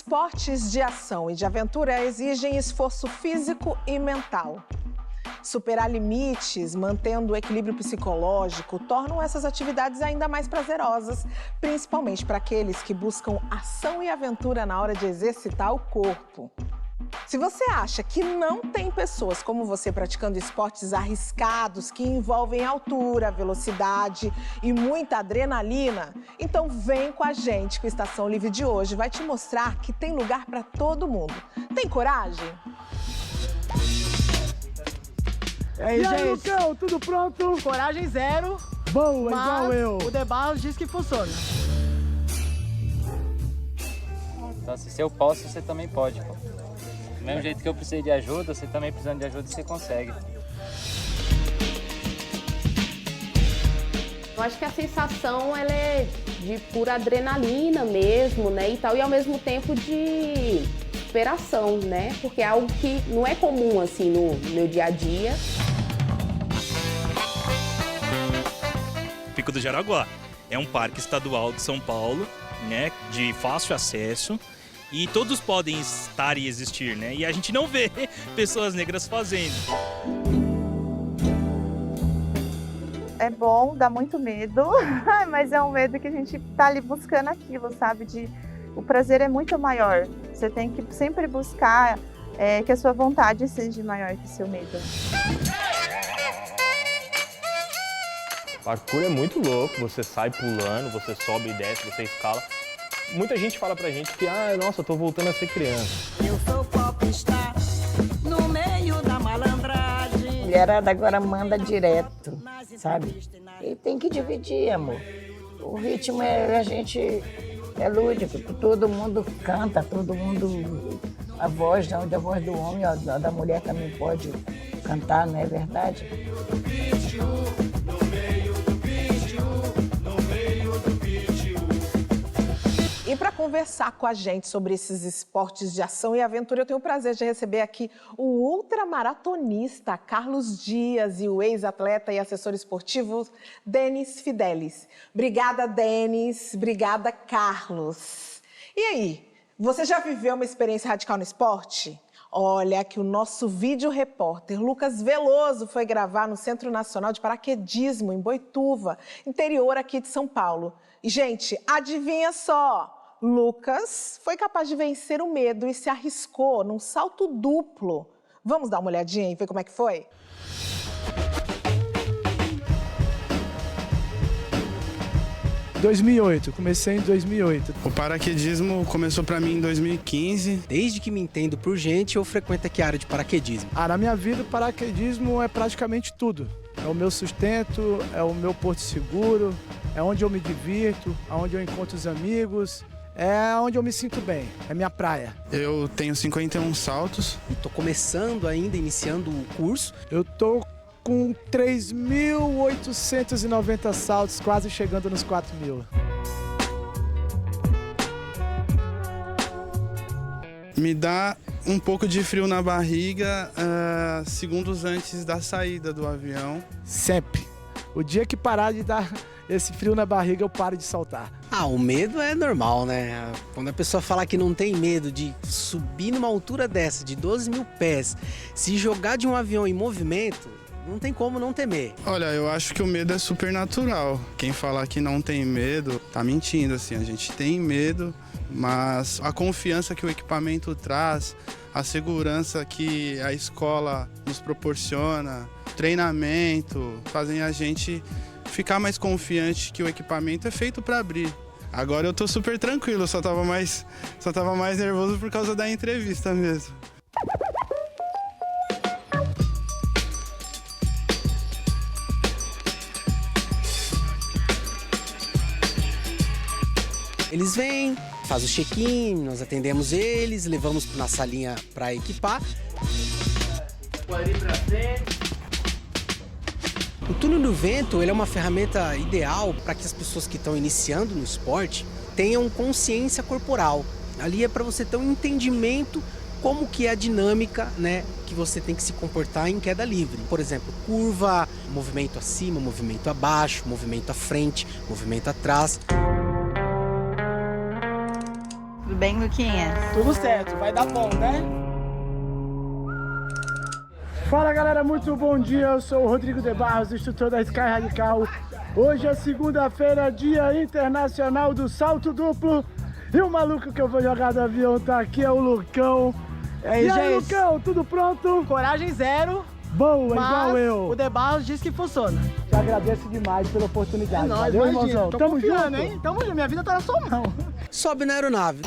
Esportes de ação e de aventura exigem esforço físico e mental. Superar limites, mantendo o equilíbrio psicológico, tornam essas atividades ainda mais prazerosas, principalmente para aqueles que buscam ação e aventura na hora de exercitar o corpo. Se você acha que não tem pessoas como você praticando esportes arriscados que envolvem altura, velocidade e muita adrenalina, então vem com a gente que o Estação Livre de hoje vai te mostrar que tem lugar para todo mundo. Tem coragem? E aí, gente? Lucão, tudo pronto? Coragem zero. Boa, igual eu. O De Barros diz que funciona. Então, se eu posso, você também pode, pô. Do mesmo jeito que eu precisei de ajuda, você também precisando de ajuda, você consegue. Eu acho que a sensação ela é de pura adrenalina mesmo, né, e tal, e ao mesmo tempo de superação, né, porque é algo que não é comum assim no meu dia a dia. Pico do Jaraguá é um parque estadual de São Paulo, né, de fácil acesso. E todos podem estar e existir, né? E a gente não vê pessoas negras fazendo. É bom, dá muito medo, mas é um medo que a gente tá ali buscando aquilo, sabe? O prazer é muito maior. Você tem que sempre buscar que a sua vontade seja maior que o seu medo. Parkour é muito louco, você sai pulando, você sobe e desce, você escala. Muita gente fala pra gente que, nossa, eu tô voltando a ser criança. Eu sou popstar no meio da malandragem. A mulherada agora manda direto, sabe? E tem que dividir, amor. O ritmo a gente é lúdico, todo mundo canta, todo mundo... A voz do homem, a da mulher também pode cantar, não é verdade? E para conversar com a gente sobre esses esportes de ação e aventura, eu tenho o prazer de receber aqui o ultramaratonista Carlos Dias e o ex-atleta e assessor esportivo Denis Fidelis. Obrigada, Denis. Obrigada, Carlos. E aí, você já viveu uma experiência radical no esporte? Olha que o nosso vídeo repórter Lucas Veloso foi gravar no Centro Nacional de Paraquedismo, em Boituva, interior aqui de São Paulo. E, gente, adivinha só? Lucas foi capaz de vencer o medo e se arriscou num salto duplo. Vamos dar uma olhadinha e ver como é que foi? Em 2008, comecei em 2008. O paraquedismo começou pra mim em 2015. Desde que me entendo por gente, eu frequento aqui a área de paraquedismo. Na minha vida, o paraquedismo é praticamente tudo. É o meu sustento, é o meu porto seguro, é onde eu me divirto, é onde eu encontro os amigos, é onde eu me sinto bem, é minha praia. Eu tenho 51 saltos. Estou começando ainda, iniciando o curso. Eu tô com 3.890 saltos, quase chegando nos 4.000. Me dá um pouco de frio na barriga segundos antes da saída do avião. Sempre. O dia que parar de dar esse frio na barriga, eu paro de saltar. O medo é normal, né? Quando a pessoa fala que não tem medo de subir numa altura dessa, de 12.000 pés, se jogar de um avião em movimento, não tem como não temer. Olha, eu acho que o medo é super natural. Quem falar que não tem medo, tá mentindo, assim. A gente tem medo, mas a confiança que o equipamento traz, a segurança que a escola nos proporciona, treinamento, fazem a gente ficar mais confiante que o equipamento é feito para abrir. Agora eu tô super tranquilo, só tava mais nervoso por causa da entrevista mesmo. Eles vêm, faz o check-in, nós atendemos eles, levamos na salinha para equipar. Pode ir pra frente. O túnel do vento ele é uma ferramenta ideal para que as pessoas que estão iniciando no esporte tenham consciência corporal. Ali é para você ter um entendimento como que é a dinâmica, né, que você tem que se comportar em queda livre. Por exemplo, curva, movimento acima, movimento abaixo, movimento à frente, movimento atrás. Tudo bem, Luquinha? Tudo certo, vai dar bom, né? Fala galera, muito bom dia, eu sou o Rodrigo de Barros, instrutor da Sky Radical. Hoje é segunda-feira, Dia Internacional do Salto Duplo. E o maluco que eu vou jogar do avião tá aqui, é o Lucão. E aí, Lucão, tudo pronto? Coragem zero. Boa, igual eu. O De Barros disse que funciona. Te agradeço demais pela oportunidade. É nóis, valeu, imagina. irmãozão. Tô Tamo confiando, junto. hein? Tamo junto, minha vida tá na sua mão. Sobe na aeronave.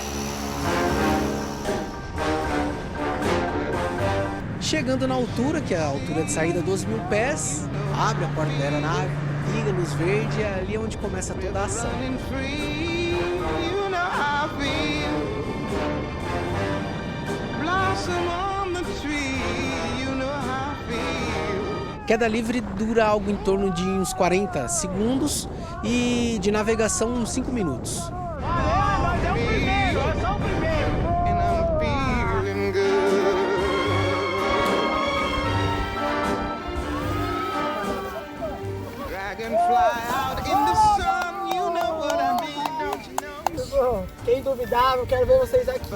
Chegando na altura, que é a altura de saída 12.000 pés, abre a porta da aeronave, liga a luz verde e é ali onde começa toda a ação. Queda livre dura algo em torno de uns 40 segundos e de navegação uns 5 minutos. Mas é o primeiro, é só o primeiro. Quem duvidava, eu quero ver vocês aqui.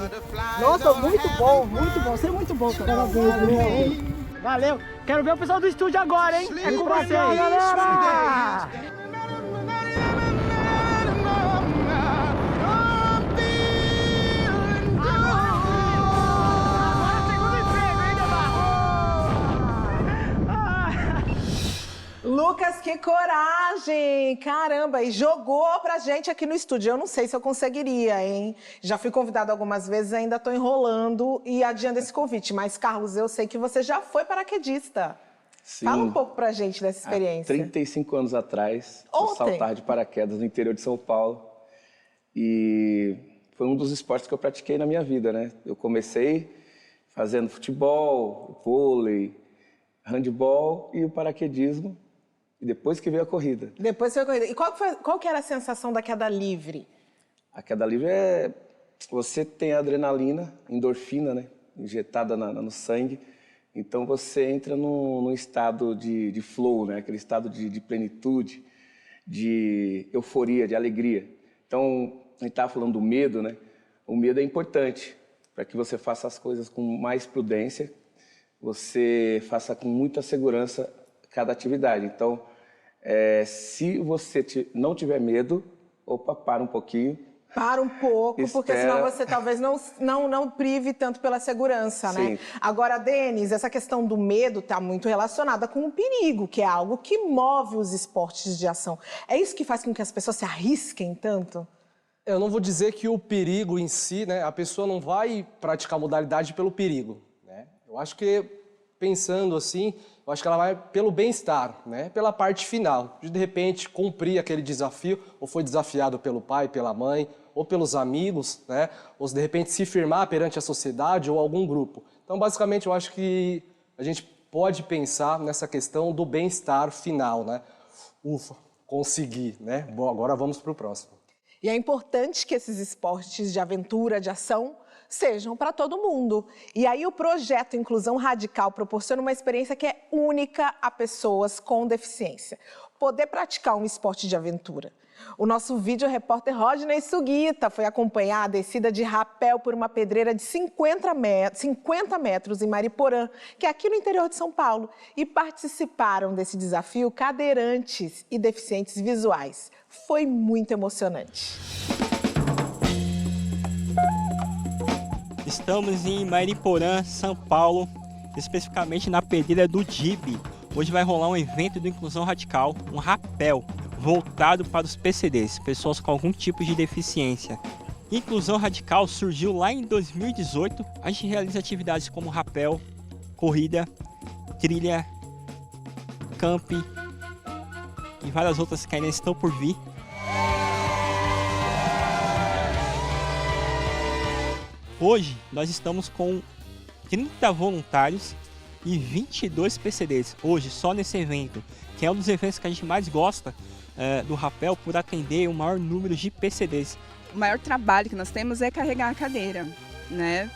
Nossa, muito bom, você é muito bom. Parabéns, valeu. Quero ver o pessoal do estúdio agora, hein? É com vocês, galera! Lucas, que coragem! Caramba, e jogou pra gente aqui no estúdio. Eu não sei se eu conseguiria, hein? Já fui convidado algumas vezes, ainda tô enrolando e adiando esse convite. Mas, Carlos, eu sei que você já foi paraquedista. Sim. Fala um pouco pra gente dessa experiência. Há 35 anos atrás, fui saltar de paraquedas no interior de São Paulo. E foi um dos esportes que eu pratiquei na minha vida, né? Eu comecei fazendo futebol, vôlei, handebol e o paraquedismo. E depois que veio a corrida. Depois veio a corrida. E qual que era a sensação da queda livre? A queda livre é... Você tem a adrenalina, endorfina, né? Injetada no sangue. Então você entra num estado de flow, né? Aquele estado de plenitude, de euforia, de alegria. Então, a gente estava falando do medo, né? O medo é importante para que você faça as coisas com mais prudência, você faça com muita segurança cada atividade. Então, se você não tiver medo, para um pouquinho. Para um pouco, espera. Porque senão você talvez não prive tanto pela segurança, Sim. né? Agora, Denis, essa questão do medo está muito relacionada com o perigo, que é algo que move os esportes de ação. É isso que faz com que as pessoas se arrisquem tanto? Eu não vou dizer que o perigo em si, né? A pessoa não vai praticar modalidade pelo perigo, né? Eu acho que, pensando assim, eu acho que ela vai pelo bem-estar, né? Pela parte final, de repente cumprir aquele desafio, ou foi desafiado pelo pai, pela mãe, ou pelos amigos, né? Ou de repente se firmar perante a sociedade ou algum grupo. Então, basicamente, eu acho que a gente pode pensar nessa questão do bem-estar final, né? Ufa, consegui, né? Bom, agora vamos para o próximo. E é importante que esses esportes de aventura, de ação, sejam para todo mundo. E aí o projeto Inclusão Radical proporciona uma experiência que é única a pessoas com deficiência. Poder praticar um esporte de aventura. O nosso vídeo repórter Rodney Sugita foi acompanhar a descida de rapel por uma pedreira de 50 metros em Mariporã, que é aqui no interior de São Paulo. E participaram desse desafio cadeirantes e deficientes visuais. Foi muito emocionante. Estamos em Mariporã, São Paulo, especificamente na pedreira do DIB. Hoje vai rolar um evento do Inclusão Radical, um rapel, voltado para os PCDs, pessoas com algum tipo de deficiência. Inclusão Radical surgiu lá em 2018. A gente realiza atividades como rapel, corrida, trilha, camping e várias outras que ainda estão por vir. Hoje nós estamos com 30 voluntários e 22 PCDs. Hoje, só nesse evento, que é um dos eventos que a gente mais gosta do rapel, por atender o maior número de PCDs. O maior trabalho que nós temos é carregar a cadeira, né?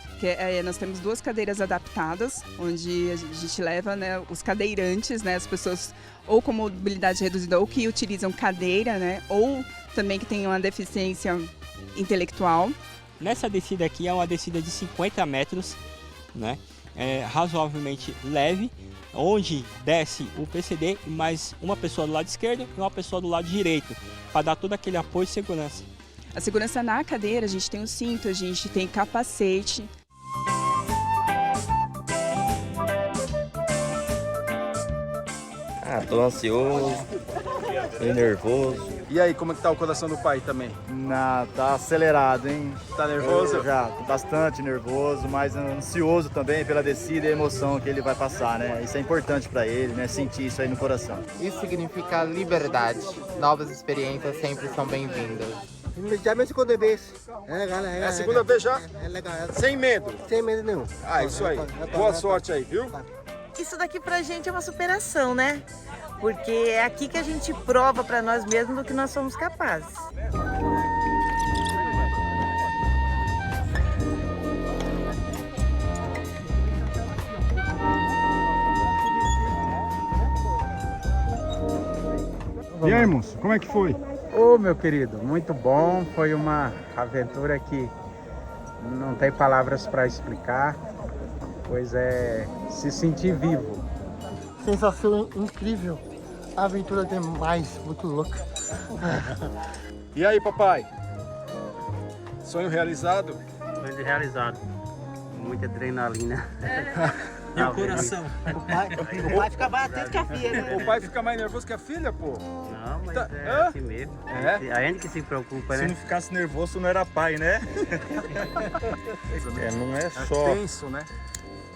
Nós temos 2 cadeiras adaptadas, onde a gente leva, né, os cadeirantes, né, as pessoas ou com mobilidade reduzida ou que utilizam cadeira, né, ou também que tenham uma deficiência intelectual. Nessa descida aqui é uma descida de 50 metros, né? É razoavelmente leve, onde desce o PCD e mais uma pessoa do lado esquerdo e uma pessoa do lado direito, para dar todo aquele apoio e segurança. A segurança na cadeira, a gente tem o cinto, a gente tem capacete. Tô ansioso, meio nervoso. E aí, como é que tá o coração do pai também? Tá acelerado, hein? Tá nervoso? Eu já, tô bastante nervoso, mas ansioso também pela descida e a emoção que ele vai passar, né? Isso é importante para ele, né? Sentir isso aí no coração. Isso significa liberdade. Novas experiências sempre são bem-vindas. Já é minha segunda vez. É a segunda vez já? É legal. Sem medo? Sem medo nenhum. Ah, isso aí. Boa sorte aí, viu? Isso daqui pra gente é uma superação, né? Porque é aqui que a gente prova pra nós mesmos do que nós somos capazes. E aí, moço, como é que foi? Ô, meu querido, muito bom. Foi uma aventura que não tem palavras para explicar, pois é se sentir vivo. Sensação incrível. Aventura demais, muito louca. E aí, papai? Sonho realizado? Sonho realizado. Muita adrenalina. E o coração? O pai fica mais atento que a filha, né? O pai fica mais nervoso que a filha, pô? Não, mas Tá- é Hã? assim mesmo. É? A gente que se preocupa, Se né? não ficasse nervoso, não era pai, né? Não é só Tenso, né?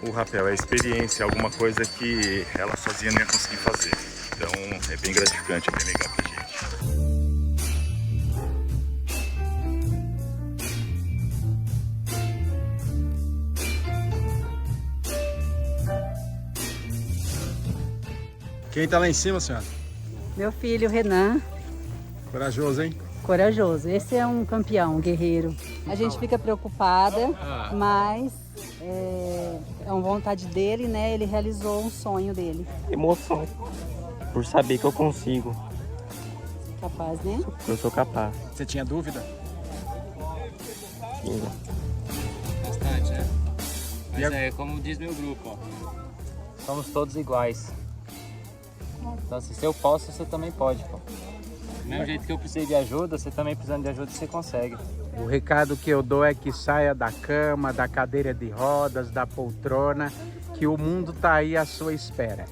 o rapel, é a experiência, alguma coisa que ela sozinha não ia conseguir fazer. Então é bem gratificante, é bem legal pra gente. Quem tá lá em cima, senhora? Meu filho, Renan, Corajoso, hein? corajoso. Esse é um campeão, um guerreiro. A gente fica preocupada, mas é uma vontade dele, né? Ele realizou um sonho dele. Emoção. Por saber que eu consigo. Capaz, né? Eu sou capaz. Você tinha dúvida? Sim. Bastante, né? Mas é como diz meu grupo, ó. Somos todos iguais. Então, se eu posso, você também pode, pô. Do mesmo jeito que eu precisei de ajuda, você também precisando de ajuda, você consegue. O recado que eu dou é que saia da cama, da cadeira de rodas, da poltrona, que o mundo tá aí à sua espera.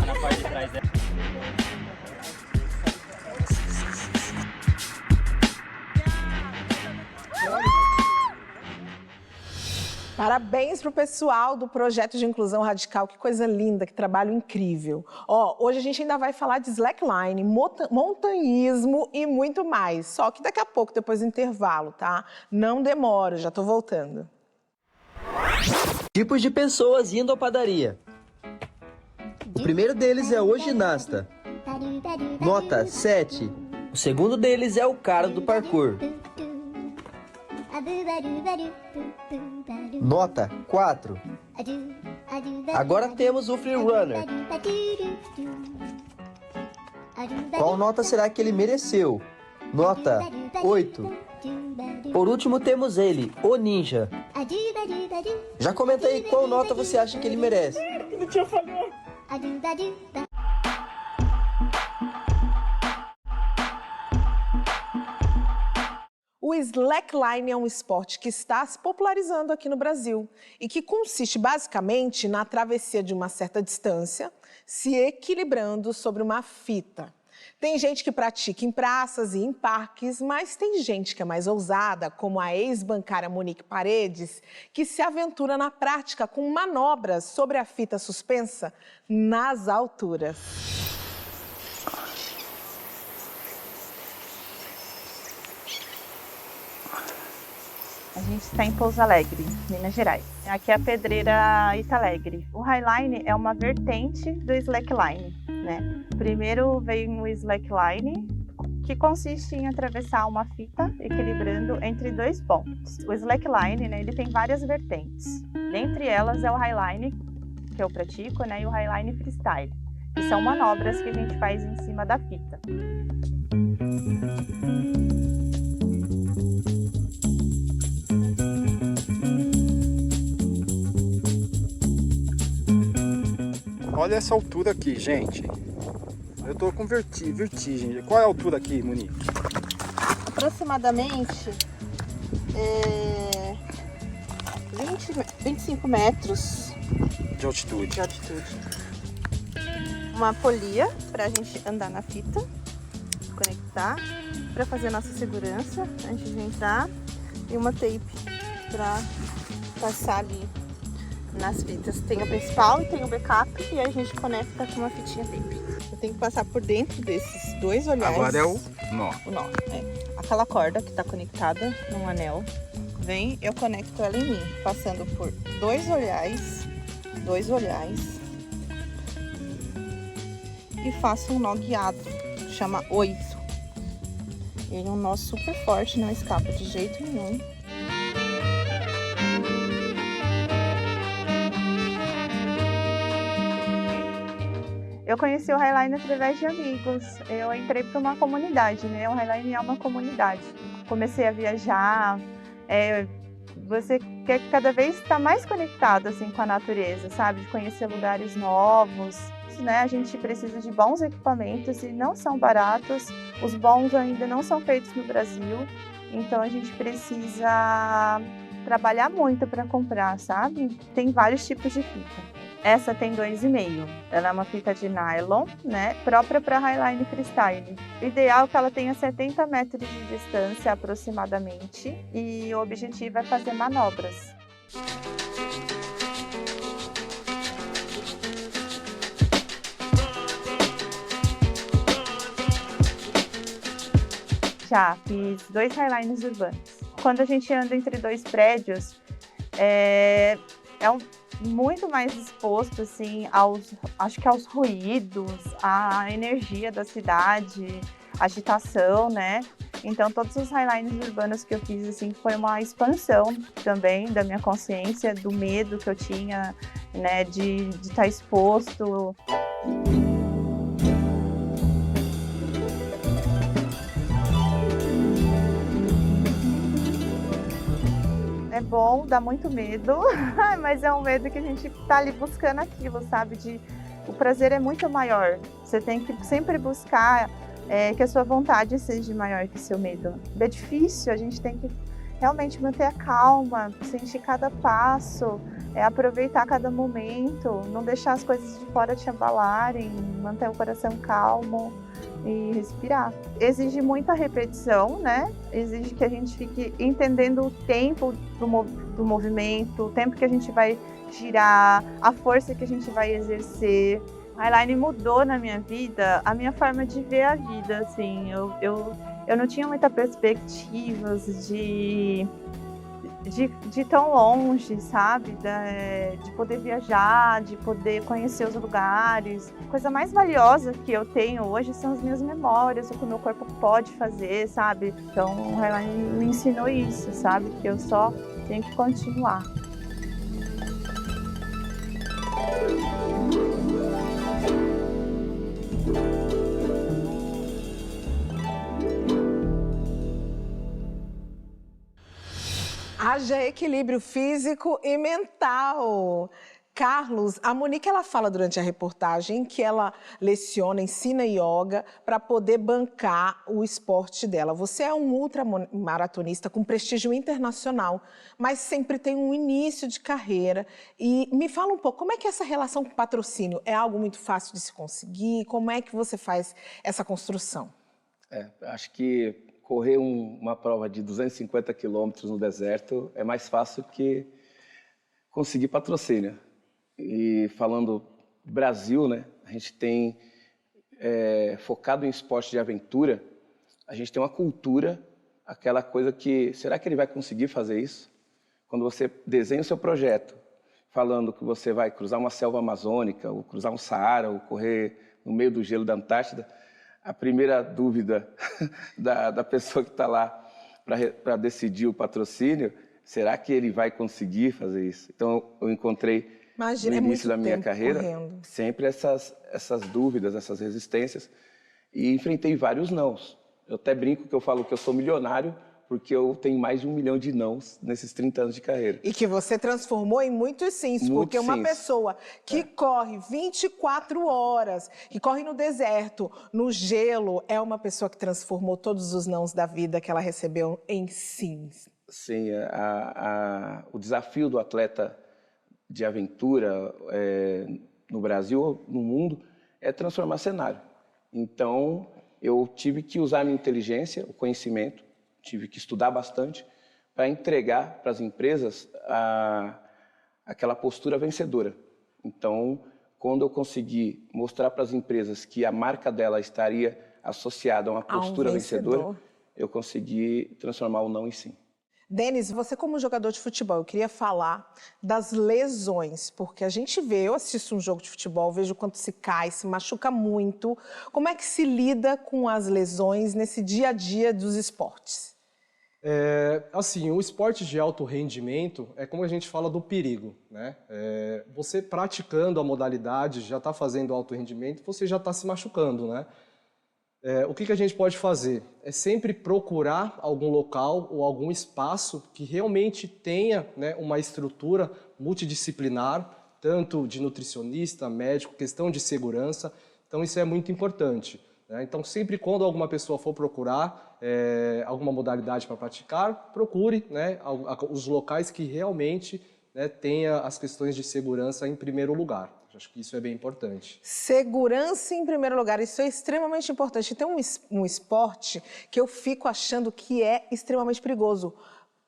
Na parte de trás dela. Parabéns para o pessoal do Projeto de Inclusão Radical, que coisa linda, que trabalho incrível. Ó, hoje a gente ainda vai falar de slackline, montanhismo e muito mais. Só que daqui a pouco, depois do intervalo, tá? Não demora, já tô voltando. Tipos de pessoas indo à padaria. O primeiro deles é o ginasta. Nota 7. O segundo deles é o cara do parkour. Nota 4. Agora temos o free runner. Qual nota será que ele mereceu? Nota 8. Por último temos ele, o ninja. Já comenta aí qual nota você acha que ele merece. O slackline é um esporte que está se popularizando aqui no Brasil e que consiste basicamente na travessia de uma certa distância, se equilibrando sobre uma fita. Tem gente que pratica em praças e em parques, mas tem gente que é mais ousada, como a ex-bancária Monique Paredes, que se aventura na prática com manobras sobre a fita suspensa nas alturas. A gente está em Pouso Alegre, Minas Gerais. Aqui é a pedreira Italegre. O highline é uma vertente do slackline, né? Primeiro vem o slackline, que consiste em atravessar uma fita equilibrando entre dois pontos. O slackline, né, ele tem várias vertentes. Dentre elas é o highline, que eu pratico, né, e o highline freestyle, que são manobras que a gente faz em cima da fita. Olha essa altura aqui, gente. Eu tô com vertigem. Qual é a altura aqui, Monique? Aproximadamente 25 metros De altitude. de altitude. Uma polia para a gente andar na fita, conectar, para fazer a nossa segurança antes de entrar, e uma tape para passar ali nas fitas. Tem a principal e tem o backup, e aí a gente conecta com uma fitinha tape. Eu tenho que passar por dentro desses dois olhares. Agora é o nó. O nó, Aquela corda que está conectada num anel, vem, eu conecto ela em mim, passando por dois olhares, e faço um nó guiado, chama 8. Ele é um nó super forte, não escapa de jeito nenhum. Eu conheci o Highline através de amigos. Eu entrei para uma comunidade, né? O Highline é uma comunidade. Comecei a viajar. Você quer cada vez estar mais conectado assim, com a natureza, sabe? De conhecer lugares novos. Né? A gente precisa de bons equipamentos e não são baratos. Os bons ainda não são feitos no Brasil. Então a gente precisa trabalhar muito para comprar, sabe? Tem vários tipos de fita. Essa tem 2,5. Ela é uma fita de nylon, né? Própria para Highline Freestyle. O ideal é que ela tenha 70 metros de distância aproximadamente. E o objetivo é fazer manobras. Já fiz 2 Highlines urbanos. Quando a gente anda entre 2 prédios, muito mais exposto assim, acho que aos ruídos, à energia da cidade, agitação, né? Então todos os Highlines urbanos que eu fiz assim, foi uma expansão também da minha consciência, do medo que eu tinha, né, de estar exposto. É bom, dá muito medo, mas é um medo que a gente tá ali buscando aquilo, sabe? O prazer é muito maior. Você tem que sempre buscar que a sua vontade seja maior que o seu medo. É difícil, a gente tem que realmente manter a calma, sentir cada passo, aproveitar cada momento, não deixar as coisas de fora te abalarem, manter o coração calmo e respirar. Exige muita repetição, né? Exige que a gente fique entendendo o tempo do movimento, o tempo que a gente vai girar, a força que a gente vai exercer. A Highline mudou na minha vida a minha forma de ver a vida, assim. Eu não tinha muitas perspectivas de tão longe, sabe? De poder viajar, de poder conhecer os lugares. A coisa mais valiosa que eu tenho hoje são as minhas memórias, o que o meu corpo pode fazer, sabe? Então, o Highline me ensinou isso, sabe? Que eu só tenho que continuar. Haja equilíbrio físico e mental. Carlos, a Monique, ela fala durante a reportagem que ela leciona, ensina yoga para poder bancar o esporte dela. Você é um ultramaratonista com prestígio internacional, mas sempre tem um início de carreira. E me fala um pouco, como é que é essa relação com o patrocínio? É algo muito fácil de se conseguir? Como é que você faz essa construção? Acho que correr uma prova de 250 quilômetros no deserto é mais fácil que conseguir patrocínio. E falando Brasil, né, a gente tem focado em esporte de aventura, a gente tem uma cultura, aquela coisa que, será que ele vai conseguir fazer isso? Quando você desenha o seu projeto, falando que você vai cruzar uma selva amazônica, ou cruzar um Saara, ou correr no meio do gelo da Antártida, a primeira dúvida da pessoa que está lá para decidir o patrocínio, será que ele vai conseguir fazer isso? Então, eu encontrei no início da minha carreira sempre essas dúvidas, essas resistências, e enfrentei vários nãos. Eu até brinco que eu falo que eu sou milionário porque eu tenho mais de 1 milhão de nãos nesses 30 anos de carreira. E que você transformou em muitos sims, porque uma pessoa que corre 24 horas, que corre no deserto, no gelo, é uma pessoa que transformou todos os nãos da vida que ela recebeu em sims. Sim, o desafio do atleta de aventura no Brasil ou no mundo é transformar cenário. Então, eu tive que usar a minha inteligência, o conhecimento, tive que estudar bastante para entregar para as empresas aquela postura vencedora. Então, quando eu consegui mostrar para as empresas que a marca dela estaria associada a uma postura vencedora, eu consegui transformar o não em sim. Denis, você como jogador de futebol, eu queria falar das lesões, porque a gente vê, eu assisto um jogo de futebol, vejo o quanto se cai, se machuca muito. Como é que se lida com as lesões nesse dia a dia dos esportes? Assim, o esporte de alto rendimento é como a gente fala do perigo, né? Você praticando a modalidade, já está fazendo alto rendimento, você já está se machucando, né? O que a gente pode fazer? É sempre procurar algum local ou algum espaço que realmente tenha, né, uma estrutura multidisciplinar, tanto de nutricionista, médico, questão de segurança. Então isso é muito importante, né? Então sempre quando alguma pessoa for procurar alguma modalidade para praticar, procure, né, os locais que realmente, né, tenha as questões de segurança em primeiro lugar. Acho que isso é bem importante. Segurança em primeiro lugar, isso é extremamente importante. Tem um esporte que eu fico achando que é extremamente perigoso.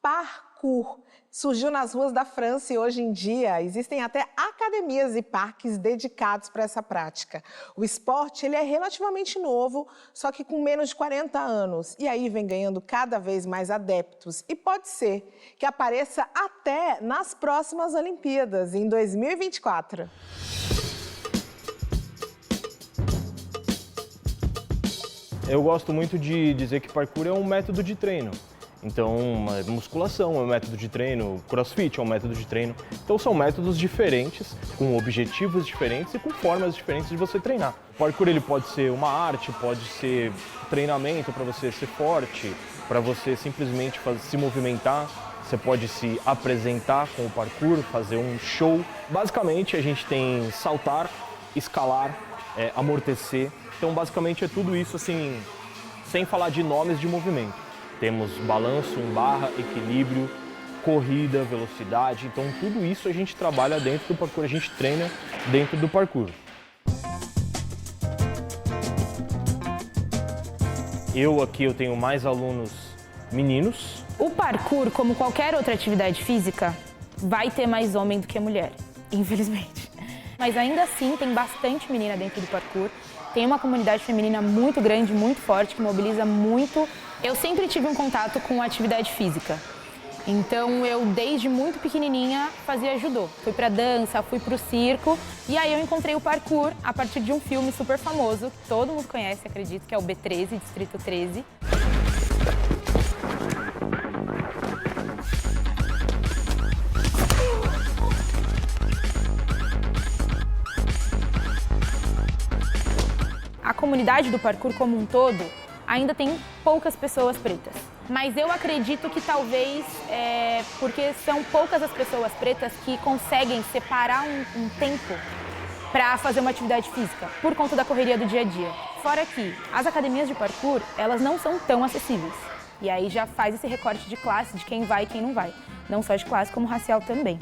Parkour. Surgiu nas ruas da França e hoje em dia existem até academias e parques dedicados para essa prática. O esporte ele é relativamente novo, só que com menos de 40 anos. E aí vem ganhando cada vez mais adeptos. E pode ser que apareça até nas próximas Olimpíadas, em 2024. Eu gosto muito de dizer que parkour é um método de treino. Então, musculação é um método de treino, crossfit é um método de treino. Então, são métodos diferentes, com objetivos diferentes e com formas diferentes de você treinar. O parkour ele pode ser uma arte, pode ser treinamento para você ser forte, para você simplesmente se movimentar. Você pode se apresentar com o parkour, fazer um show. Basicamente, a gente tem saltar, escalar, amortecer. Então, basicamente, é tudo isso assim, sem falar de nomes de movimento. Temos balanço, barra, equilíbrio, corrida, velocidade. Então, tudo isso a gente trabalha dentro do parkour, a gente treina dentro do parkour. Eu tenho mais alunos meninos. O parkour, como qualquer outra atividade física, vai ter mais homem do que mulher, infelizmente. Mas ainda assim, tem bastante menina dentro do parkour. Tem uma comunidade feminina muito grande, muito forte, que mobiliza muito. Eu sempre tive um contato com atividade física. Então, eu, desde muito pequenininha, fazia judô. Fui pra dança, fui pro circo. E aí eu encontrei o parkour a partir de um filme super famoso, que todo mundo conhece, acredito, que é o B13, Distrito 13. A comunidade do parkour como um todo ainda tem poucas pessoas pretas. Mas eu acredito que talvez, porque são poucas as pessoas pretas que conseguem separar um tempo para fazer uma atividade física, por conta da correria do dia a dia. Fora que as academias de parkour, elas não são tão acessíveis. E aí já faz esse recorte de classe, de quem vai e quem não vai. Não só de classe, como racial também.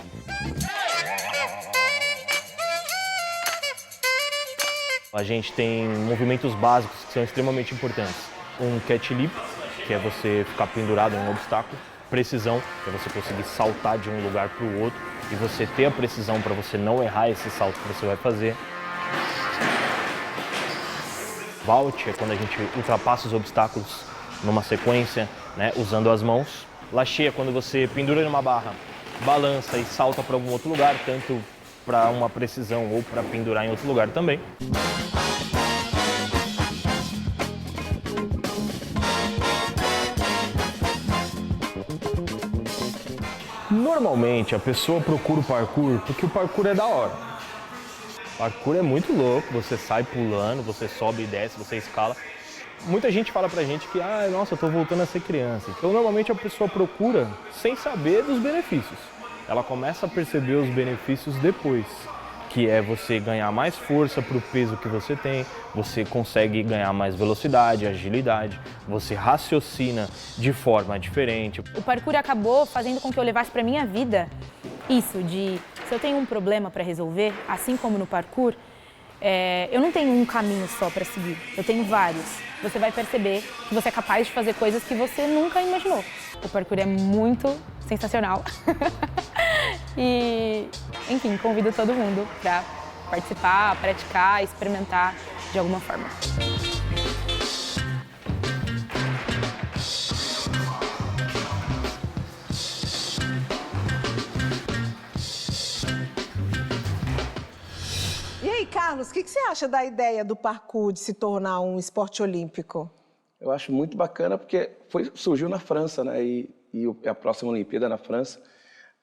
A gente tem movimentos básicos que são extremamente importantes. Um cat leap, que é você ficar pendurado em um obstáculo. Precisão, que é você conseguir saltar de um lugar para o outro e você ter a precisão para você não errar esse salto que você vai fazer. Vault é quando a gente ultrapassa os obstáculos numa sequência, né, usando as mãos. Lâché é quando você pendura numa barra, balança e salta para algum outro lugar, tanto para uma precisão ou para pendurar em outro lugar também. Normalmente a pessoa procura o parkour porque o parkour é da hora. O parkour é muito louco, você sai pulando, você sobe e desce, você escala. Muita gente fala pra gente que, nossa, eu tô voltando a ser criança. Então, normalmente a pessoa procura sem saber dos benefícios. Ela começa a perceber os benefícios depois, que é você ganhar mais força pro peso que você tem, você consegue ganhar mais velocidade, agilidade, você raciocina de forma diferente. O parkour acabou fazendo com que eu levasse pra minha vida isso de, se eu tenho um problema para resolver, assim como no parkour, eu não tenho um caminho só para seguir, eu tenho vários. Você vai perceber que você é capaz de fazer coisas que você nunca imaginou. O parkour é muito sensacional. E, enfim, convido todo mundo para participar, praticar, experimentar de alguma forma. E aí, Carlos, o que você acha da ideia do parkour de se tornar um esporte olímpico? Eu acho muito bacana porque surgiu na França, né? E a próxima Olimpíada na França.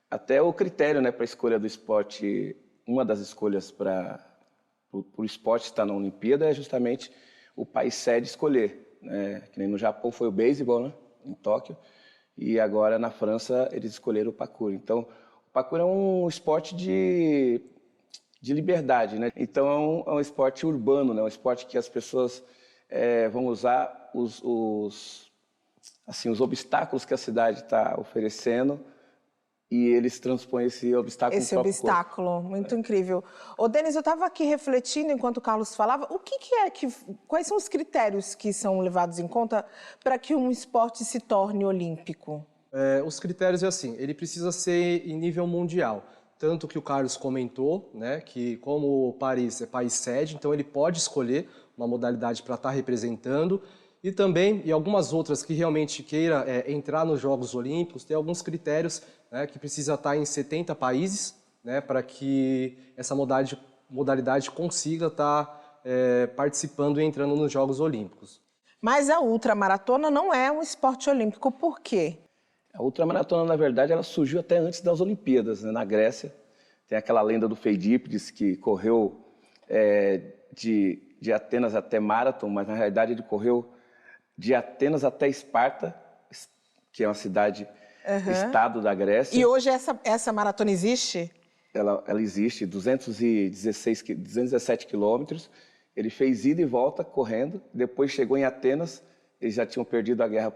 Até o critério, né, para a escolha do esporte, uma das escolhas para o esporte estar na Olimpíada é justamente o país sede escolher. Né? Que nem no Japão foi o beisebol, né, em Tóquio, e agora na França eles escolheram o parkour. Então, o parkour é um esporte de liberdade, né? Então é um esporte urbano, né? Um esporte que as pessoas vão usar os obstáculos que a cidade está oferecendo e eles transpõem esse obstáculo no próprio obstáculo, muito incrível. Ô, Denis, eu estava aqui refletindo enquanto o Carlos falava, quais são os critérios que são levados em conta para que um esporte se torne olímpico? Os critérios é assim, ele precisa ser em nível mundial. Tanto que o Carlos comentou, né, que como o Paris é país sede, então ele pode escolher uma modalidade para estar representando. E também, e algumas outras que realmente queira entrar nos Jogos Olímpicos, tem alguns critérios, né, que precisa estar em 70 países, né, para que essa modalidade consiga estar participando e entrando nos Jogos Olímpicos. Mas a ultramaratona não é um esporte olímpico, por quê? A ultramaratona, na verdade, ela surgiu até antes das Olimpíadas, né, na Grécia. Tem aquela lenda do Feidípides, que correu de Atenas até Marathon, mas na realidade ele correu de Atenas até Esparta, que é uma cidade, estado da Grécia. E hoje essa maratona existe? Ela existe, 217 quilômetros. Ele fez ida e volta correndo, depois chegou em Atenas, eles já tinham perdido a guerra,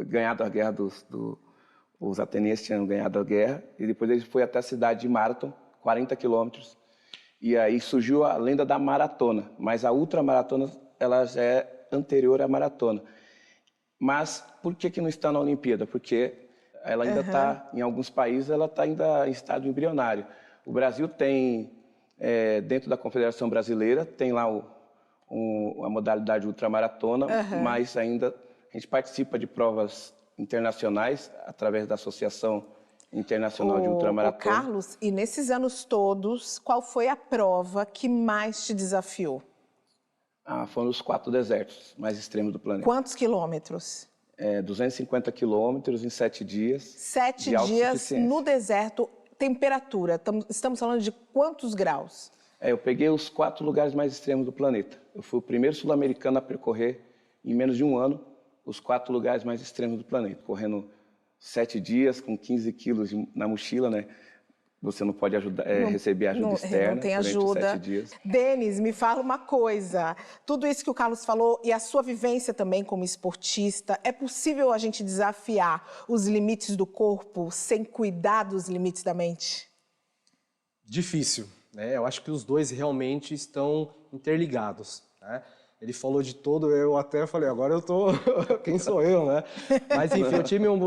ganhado a guerra os atenienses tinham ganhado a guerra, e depois ele foi até a cidade de Marathon, 40 quilômetros. E aí surgiu a lenda da maratona, mas a ultramaratona ela já é anterior à maratona. Mas por que não está na Olimpíada? Porque ela ainda está, em alguns países, ela está ainda em estado embrionário. O Brasil tem, dentro da Confederação Brasileira, tem lá a modalidade ultramaratona, mas ainda a gente participa de provas internacionais através da Associação Internacional de Ultramaratona. Carlos, e nesses anos todos, qual foi a prova que mais te desafiou? Foram os 4 desertos mais extremos do planeta. Quantos quilômetros? 250 quilômetros em 7 dias. 7 dias no deserto, temperatura. Estamos falando de quantos graus? Eu peguei os 4 lugares mais extremos do planeta. Eu fui o primeiro sul-americano a percorrer, em menos de um ano, os 4 lugares mais extremos do planeta. Correndo 7 dias, com 15 quilos na mochila, né? Você não pode receber ajuda externa. Não tem ajuda. Denis, me fala uma coisa. Tudo isso que o Carlos falou e a sua vivência também como esportista, é possível a gente desafiar os limites do corpo sem cuidar dos limites da mente? Difícil, né? Eu acho que os dois realmente estão interligados, né? Ele falou de todo, eu até falei, agora eu tô... Quem sou eu, né? Mas, enfim,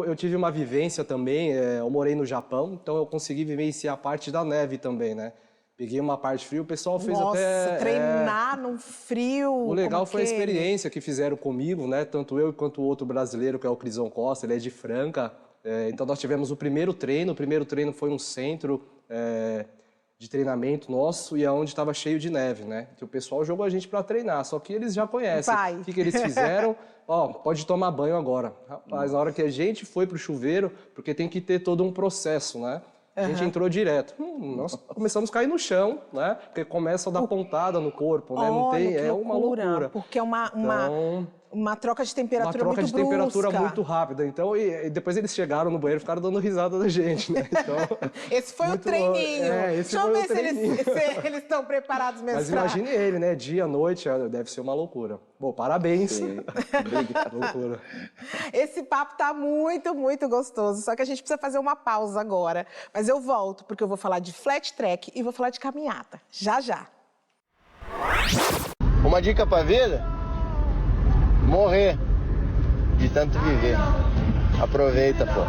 eu tive uma vivência também, eu morei no Japão, então eu consegui vivenciar a parte da neve também, né? Peguei uma parte fria, o pessoal fez até... Nossa, treinar num frio... O legal foi a experiência que fizeram comigo, né? Tanto eu quanto o outro brasileiro, que é o Crisão Costa, ele é de Franca. Então, nós tivemos o primeiro treino foi um centro... de treinamento nosso e aonde estava cheio de neve, né? Que o pessoal jogou a gente para treinar, só que eles já conhecem. O que eles fizeram? Pode tomar banho agora. Rapaz, na hora que a gente foi pro chuveiro, porque tem que ter todo um processo, né? A gente entrou direto. Nós começamos a cair no chão, né? Porque começa a dar pontada no corpo, né? Não tem, é uma loucura. Porque é uma Uma troca de temperatura uma troca muito de temperatura brusca. muito rápida. Então, e depois eles chegaram no banheiro e ficaram dando risada da gente, né? Então, esse foi o muito treininho. esse Deixa eu foi ver o treininho. se eles estão preparados mesmo. Mas imagine ele, né? Dia, noite, deve ser uma loucura. Bom, parabéns. Sim. Loucura. Esse papo tá muito, muito gostoso. Só que a gente precisa fazer uma pausa agora. Mas eu volto, porque eu vou falar de flat track e vou falar de caminhada. Já, já. Uma dica pra vida? Morrer de tanto viver. Aproveita, pô.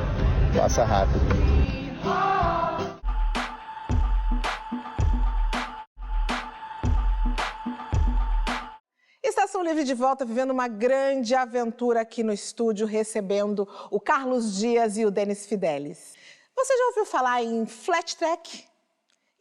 Passa rápido. Estação Livre de volta, vivendo uma grande aventura aqui no estúdio, recebendo o Carlos Dias e o Denis Fidelis. Você já ouviu falar em flat track?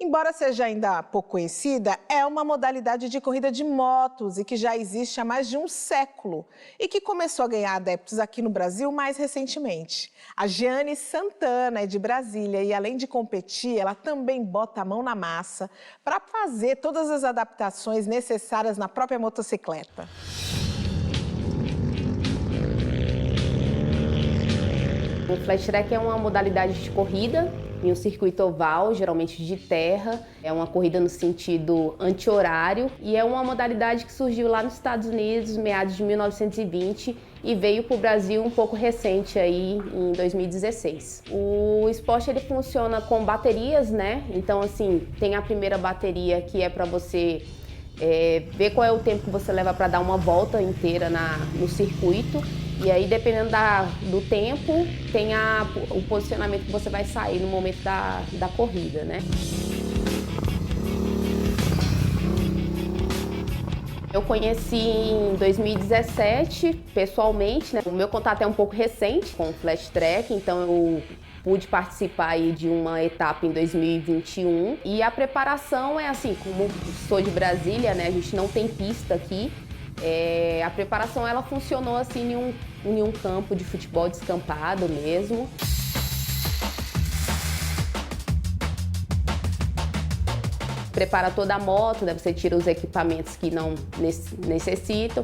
Embora seja ainda pouco conhecida, é uma modalidade de corrida de motos e que já existe há mais de um século e que começou a ganhar adeptos aqui no Brasil mais recentemente. A Jeane Santana é de Brasília e, além de competir, ela também bota a mão na massa para fazer todas as adaptações necessárias na própria motocicleta. O flat track é uma modalidade de corrida em um circuito oval, geralmente de terra. É uma corrida no sentido anti-horário e é uma modalidade que surgiu lá nos Estados Unidos, meados de 1920, e veio para o Brasil um pouco recente, aí, em 2016. O esporte ele funciona com baterias, né? Então, assim, tem a primeira bateria que é para você ver qual é o tempo que você leva para dar uma volta inteira no circuito. E aí, dependendo do tempo, tem o posicionamento que você vai sair no momento da corrida, né? Eu conheci em 2017, pessoalmente, né? O meu contato é um pouco recente com o flat track, então eu pude participar aí de uma etapa em 2021. E a preparação é assim, como sou de Brasília, né? A gente não tem pista aqui. A preparação ela funcionou assim em um campo de futebol descampado mesmo. Prepara toda a moto, né? Você tira os equipamentos que não necessitam.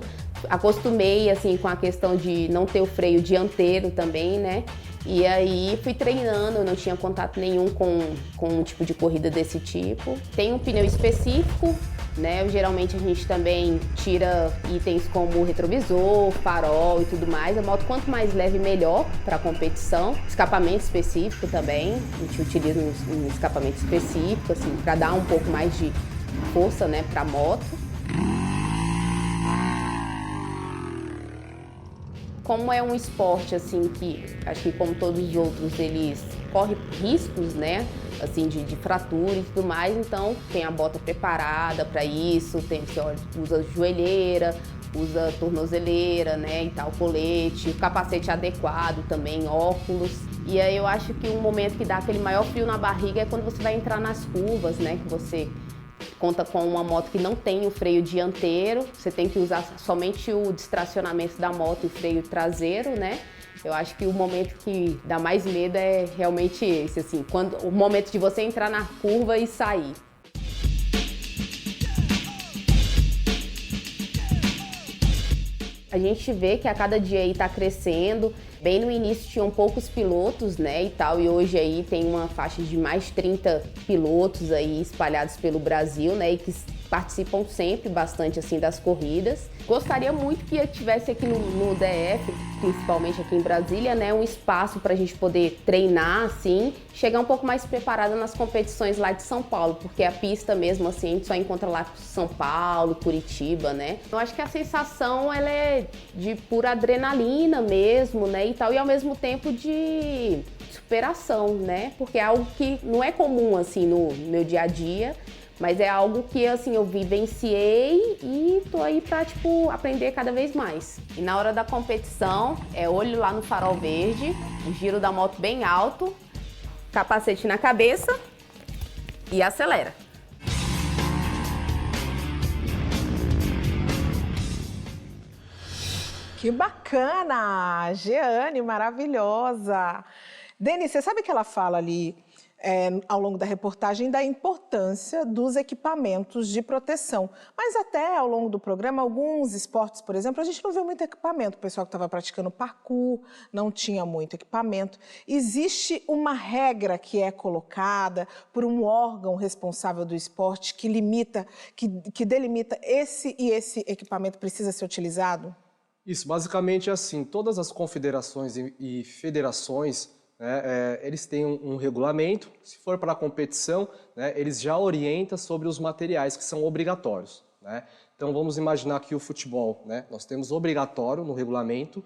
Acostumei assim com a questão de não ter o freio dianteiro também, né? E aí fui treinando, eu não tinha contato nenhum com um tipo de corrida desse tipo. Tem um pneu específico, né? Geralmente a gente também tira itens como retrovisor, farol e tudo mais. A moto quanto mais leve, melhor para a competição. Escapamento específico também, a gente utiliza um escapamento específico, assim, para dar um pouco mais de força, né, para a moto. Como é um esporte, assim, que acho que como todos os outros, eles correm riscos, né, assim, de fratura e tudo mais, então tem a bota preparada para isso, você usa joelheira, usa tornozeleira, né, e tal, colete, capacete adequado também, óculos. E aí eu acho que um momento que dá aquele maior frio na barriga é quando você vai entrar nas curvas, né, que você conta com uma moto que não tem o freio dianteiro, você tem que usar somente o distracionamento da moto e o freio traseiro, né? Eu acho que o momento que dá mais medo é realmente esse, assim, o momento de você entrar na curva e sair. A gente vê que a cada dia aí tá crescendo. Bem no início tinham poucos pilotos, né, e tal, e hoje aí tem uma faixa de mais de 30 pilotos aí espalhados pelo Brasil, né, e que participam sempre bastante, assim, das corridas. Gostaria muito que tivesse aqui no DF, principalmente aqui em Brasília, né, um espaço para a gente poder treinar, assim, chegar um pouco mais preparada nas competições lá de São Paulo, porque a pista mesmo, assim, a gente só encontra lá São Paulo, Curitiba, né. Eu acho que a sensação, ela é de pura adrenalina mesmo, né, e tal, e ao mesmo tempo de superação, né, porque é algo que não é comum, assim, no meu dia a dia, mas é algo que, assim, eu vivenciei e tô aí pra, tipo, aprender cada vez mais. E na hora da competição, é olho lá no farol verde, o giro da moto bem alto, capacete na cabeça e acelera. Que bacana! Jeane, maravilhosa! Denis, você sabe que ela fala ali ao longo da reportagem da importância dos equipamentos de proteção. Mas até ao longo do programa, alguns esportes, por exemplo, a gente não viu muito equipamento. O pessoal que estava praticando parkour não tinha muito equipamento. Existe uma regra que é colocada por um órgão responsável do esporte que limita, que delimita esse e esse equipamento precisa ser utilizado? Isso, basicamente é assim, todas as confederações e federações, né, eles têm um regulamento. Se for para a competição, né, eles já orientam sobre os materiais que são obrigatórios, né? Então vamos imaginar que o futebol, né, nós temos obrigatório no regulamento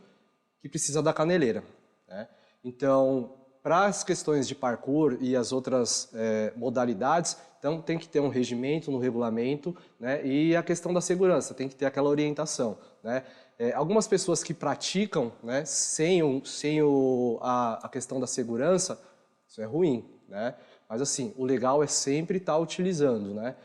que precisa da caneleira, né? Então, para as questões de parkour e as outras modalidades, então tem que ter um regimento no regulamento, né? E a questão da segurança, tem que ter aquela orientação, né? Algumas pessoas que praticam, né, sem a questão da segurança, isso é ruim, né? Mas assim, o legal é sempre estar utilizando, né?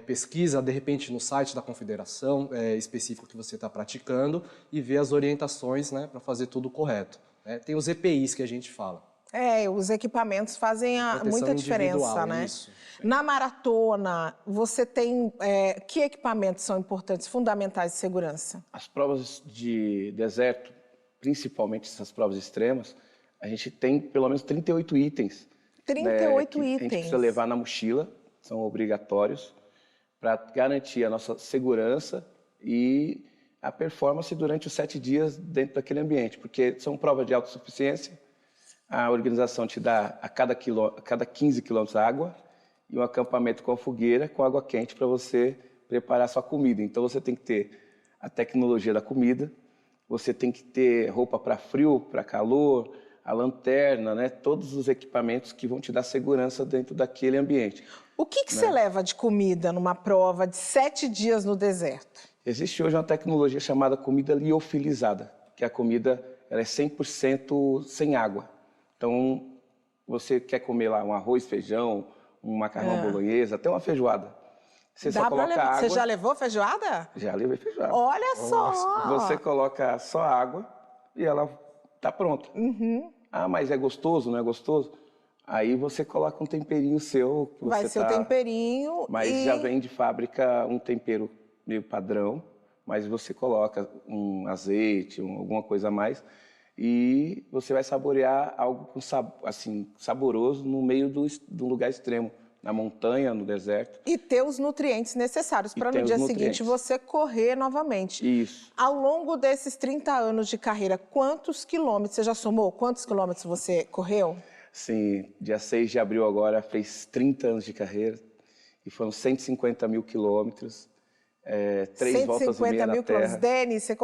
Pesquisa, de repente, no site da confederação específico que você está praticando e ver as orientações, né, para fazer tudo correto, né? Tem os EPIs que a gente fala. Os equipamentos fazem muita diferença, né? Isso. Na maratona, você tem... que equipamentos são importantes, fundamentais de segurança? As provas de deserto, principalmente essas provas extremas, a gente tem pelo menos 38 itens. 38 itens. A gente precisa levar na mochila, são obrigatórios, para garantir a nossa segurança e a performance durante os 7 dias dentro daquele ambiente, porque são provas de autossuficiência. A organização te dá a cada 15 quilômetros água e um acampamento com fogueira, com água quente para você preparar sua comida. Então você tem que ter a tecnologia da comida, você tem que ter roupa para frio, para calor, a lanterna, né? Todos os equipamentos que vão te dar segurança dentro daquele ambiente. O que você leva de comida numa prova de 7 dias no deserto? Existe hoje uma tecnologia chamada comida liofilizada, que a comida ela é 100% sem água. Então, você quer comer lá um arroz, feijão, um macarrão bolonhesa, até uma feijoada. Você só coloca água. Você já levou feijoada? Já levei feijoada. Olha só! Você coloca só água e ela tá pronta. Ah, mas é gostoso, não é gostoso? Aí você coloca um temperinho seu. Que vai ser o temperinho. Mas já vem de fábrica um tempero meio padrão, mas você coloca um azeite, alguma coisa a mais. E você vai saborear algo assim, saboroso no meio de um lugar extremo, na montanha, no deserto. E ter os nutrientes necessários para no dia seguinte você correr novamente. Isso. Ao longo desses 30 anos de carreira, quantos quilômetros, você já somou? Quantos quilômetros você correu? Sim, dia 6 de abril agora fez 30 anos de carreira e foram 150 mil quilômetros. 3 voltas e meia na Terra. Deni, você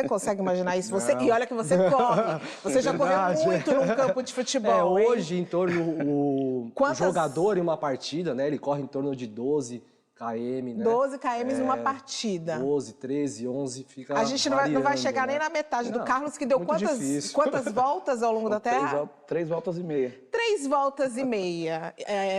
consegue imaginar isso? E olha que você corre. Você já correu muito num campo de futebol. Hoje, em torno o jogador em uma partida, né? Ele corre em torno de 12 km, né? 12 km numa partida. 12, 13, 11, fica A gente não vai chegar, né, nem na metade do Carlos, que deu quantas voltas ao longo da Terra? 3 voltas e meia. 3 voltas e meia.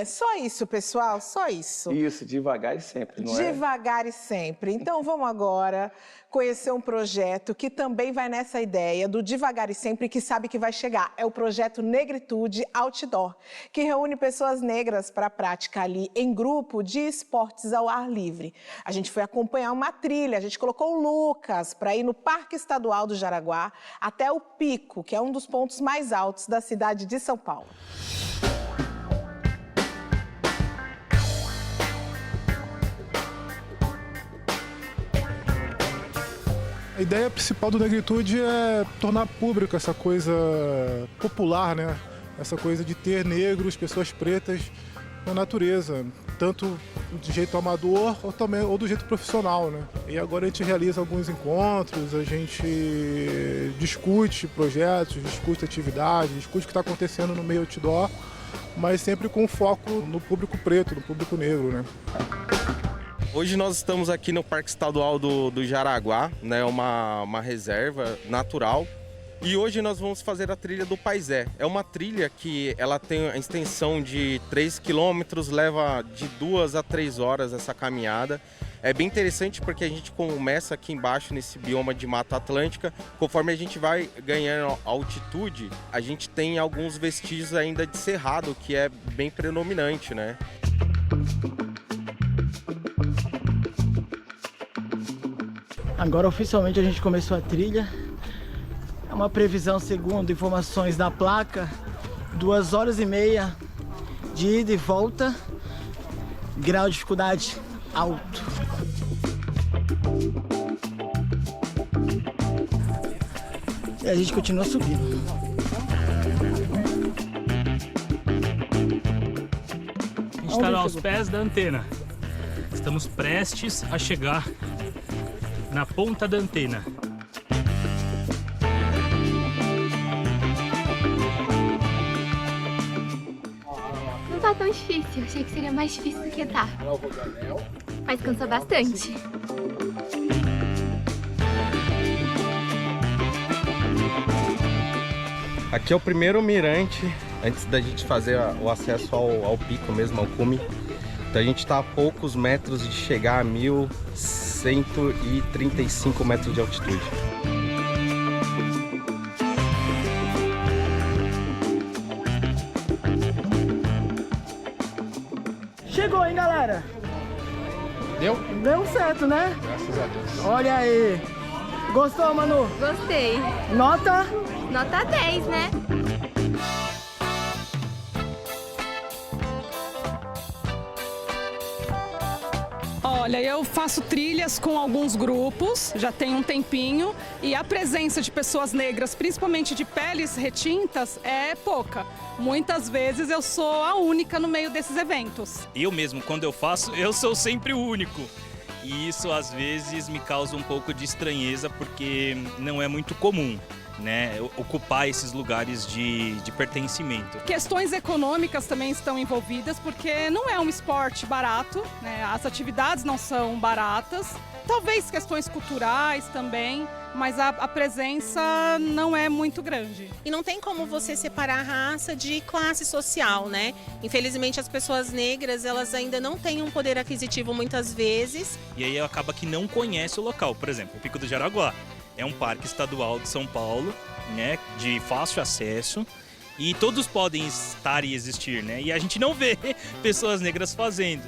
Só isso, pessoal, só isso. Isso, devagar e sempre, não é? Devagar e sempre. Então vamos agora conhecer um projeto que também vai nessa ideia do devagar e sempre, que sabe que vai chegar. É o projeto Negritude Outdoor, que reúne pessoas negras para a prática ali em grupo de esportes ao ar livre. A gente foi acompanhar uma trilha, a gente colocou o Lucas para ir no Parque Estadual do Jaraguá até o Pico, que é um dos pontos mais altos da cidade de São Paulo. A ideia principal do Negritude é tornar pública essa coisa popular, né? Essa coisa de ter negros, pessoas pretas na natureza, tanto de jeito amador ou do jeito profissional, né? E agora a gente realiza alguns encontros, a gente discute projetos, discute atividades, discute o que está acontecendo no meio outdoor, mas sempre com foco no público preto, no público negro, né? Hoje nós estamos aqui no Parque Estadual do Jaraguá, né, uma reserva natural. E hoje nós vamos fazer a trilha do Paisé. É uma trilha que ela tem a extensão de 3 quilômetros, leva de 2 a 3 horas essa caminhada. É bem interessante porque a gente começa aqui embaixo nesse bioma de Mata Atlântica. Conforme a gente vai ganhando altitude, a gente tem alguns vestígios ainda de cerrado, que é bem predominante, né? Agora oficialmente a gente começou a trilha. É uma previsão, segundo informações da placa, 2h30 de ida e volta. Grau de dificuldade alto. E a gente continua subindo. A gente está aos pés da antena. Estamos prestes a chegar na ponta da antena. Não tá tão difícil, achei que seria mais difícil do que tá. Mas cansa bastante. Aqui é o primeiro mirante, antes da gente fazer o acesso ao pico mesmo, ao cume. Então a gente está a poucos metros de chegar a 1.135 metros de altitude. Chegou, hein, galera? Deu? Deu certo, né? Graças a Deus. Olha aí. Gostou, Manu? Gostei. Nota? Nota 10, né? Olha, eu faço trilhas com alguns grupos, já tem um tempinho, e a presença de pessoas negras, principalmente de peles retintas, é pouca. Muitas vezes eu sou a única no meio desses eventos. Eu mesmo, quando eu faço, eu sou sempre o único. E isso às vezes me causa um pouco de estranheza, porque não é muito comum, né, ocupar esses lugares de pertencimento. Questões econômicas também estão envolvidas, porque não é um esporte barato, né? As atividades não são baratas, talvez questões culturais também, mas a presença não é muito grande. E não tem como você separar a raça de classe social, né? Infelizmente as pessoas negras, elas ainda não têm um poder aquisitivo muitas vezes. E aí acaba que não conhece o local. Por exemplo, o Pico do Jaraguá é um parque estadual de São Paulo, né, de fácil acesso, e todos podem estar e existir, né? E a gente não vê pessoas negras fazendo.